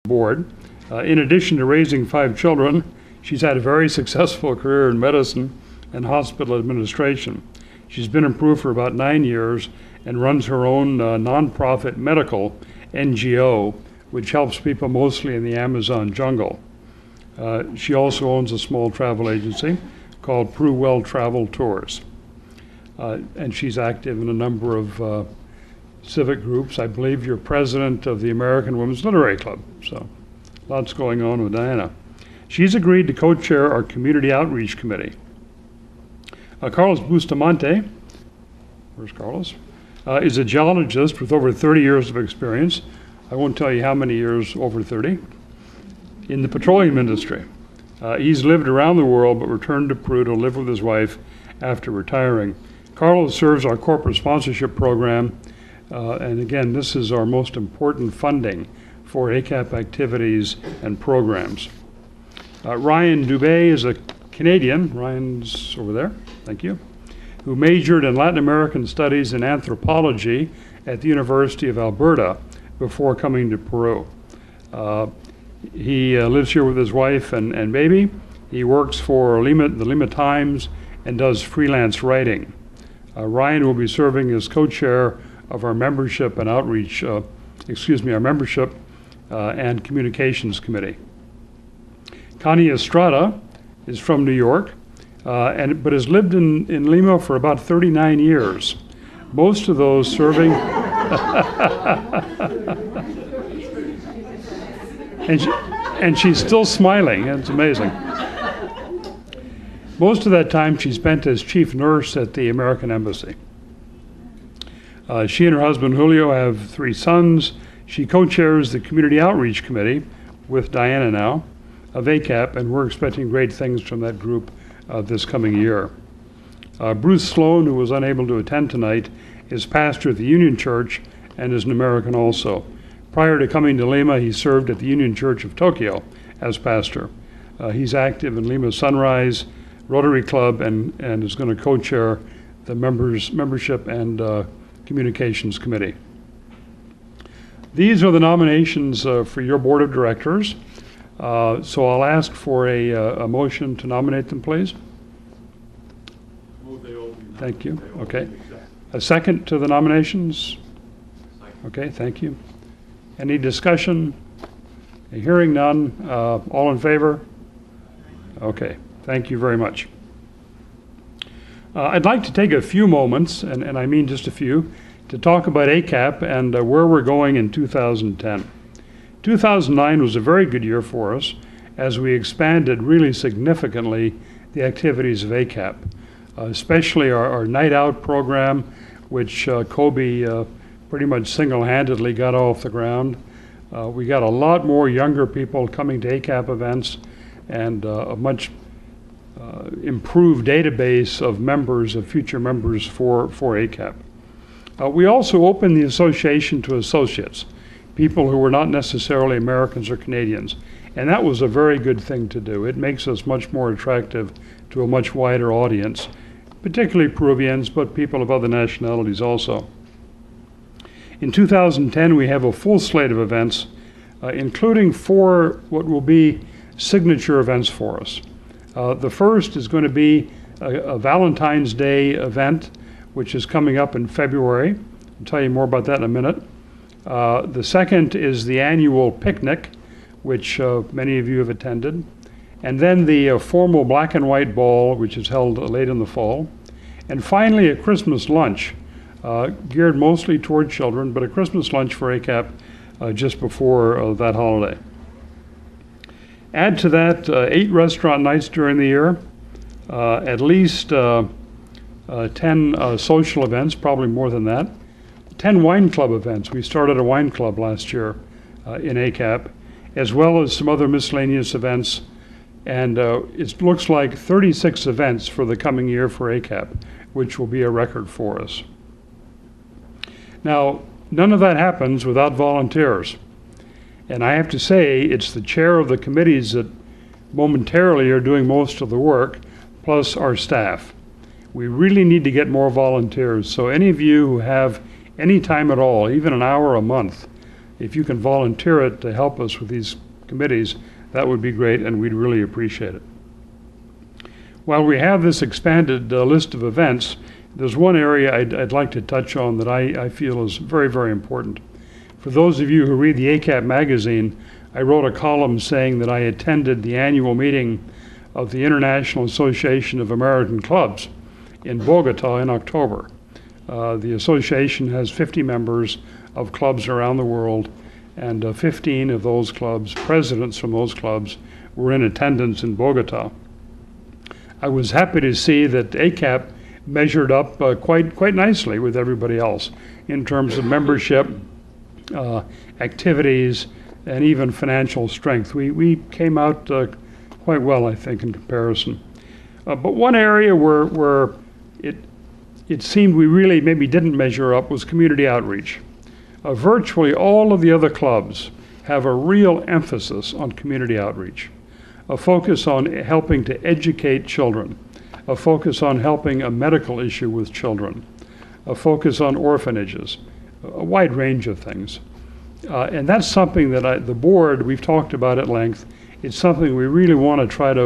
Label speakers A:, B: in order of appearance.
A: board. In addition to raising 5 children, she's had a very successful career in medicine and hospital administration. She's been approved for about 9 years and runs her own nonprofit medical NGO, which helps people mostly in the Amazon jungle. She also owns a small travel agency called Prue Well Travel Tours. And she's active in a number of civic groups. I believe you're president of the American Women's Literary Club, so lots going on with Diana. She's agreed to co-chair our Community Outreach Committee. Carlos Bustamante, where's Carlos? Is a geologist with over 30 years of experience. I won't tell you how many years, over 30, in the petroleum industry. He's lived around the world but returned to Peru to live with his wife after retiring. Carlos serves our corporate sponsorship program, and again, this is our most important funding for ACAP activities and programs. Ryan Dubé is a Canadian, Ryan's over there, thank you, who majored in Latin American studies and anthropology at the University of Alberta before coming to Peru. He lives here with his wife and baby. He works for the Lima Times and does freelance writing. Ryan will be serving as co-chair of our membership and outreach, our membership and communications committee. Connie Estrada is from New York, but has lived in Lima for about 39 years. Most of those serving, and she's still smiling, it's amazing. Most of that time she spent as chief nurse at the American Embassy. She and her husband Julio have 3 sons. She co-chairs the Community Outreach Committee with Diana now of ACAP, and we're expecting great things from that group this coming year. Bruce Sloan, who was unable to attend tonight, is pastor at the Union Church and is an American also. Prior to coming to Lima, he served at the Union Church of Tokyo as pastor. He's active in Lima Sunrise Rotary Club and is going to co-chair the membership and communications committee. These are the nominations for your board of directors. So I'll ask for a motion to nominate them, please. Thank you. Okay. A second to the nominations? Okay, thank you. Any discussion? Hearing none. All in favor? Okay, thank you very much. I'd like to take a few moments, and I mean just a few, to talk about ACAP and where we're going in 2010. 2009 was a very good year for us as we expanded really significantly the activities of ACAP, especially our Night Out program, which Kobe pretty much single-handedly got off the ground. We got a lot more younger people coming to ACAP events and a much improved database of members, of future members for ACAP. We also opened the association to associates, people who were not necessarily Americans or Canadians. And that was a very good thing to do. It makes us much more attractive to a much wider audience, particularly Peruvians, but people of other nationalities also. In 2010, we have a full slate of events, including 4 what will be signature events for us. The first is going to be a Valentine's Day event, which is coming up in February. I'll tell you more about that in a minute. The second is the annual picnic, which many of you have attended. And then the formal black and white ball, which is held late in the fall. And finally, a Christmas lunch, geared mostly toward children, but a Christmas lunch for ACAP just before that holiday. Add to that 8 restaurant nights during the year, at least 10 social events, probably more than that, 10 wine club events. We started a wine club last year in ACAP, as well as some other miscellaneous events. And it looks like 36 events for the coming year for ACAP, which will be a record for us. Now, none of that happens without volunteers. And I have to say, it's the chair of the committees that momentarily are doing most of the work, plus our staff. We really need to get more volunteers. So any of you who have any time at all, even an hour a month, if you can volunteer it to help us with these committees, that would be great, and we'd really appreciate it. While we have this expanded list of events, there's one area I'd like to touch on that I feel is very, very important. For those of you who read the ACAP magazine, I wrote a column saying that I attended the annual meeting of the International Association of American Clubs in Bogota in October. The association has 50 members of clubs around the world, and 15 of those clubs, presidents from those clubs, were in attendance in Bogota. I was happy to see that ACAP measured up quite nicely with everybody else in terms of membership, activities, and even financial strength. We came out quite well, I think, in comparison. But one area where it seemed we really maybe didn't measure up was community outreach. Virtually all of the other clubs have a real emphasis on community outreach, a focus on helping to educate children, a focus on helping a medical issue with children, a focus on orphanages, a wide range of things. And that's something that the board, we've talked about at length. It's something we really want to try to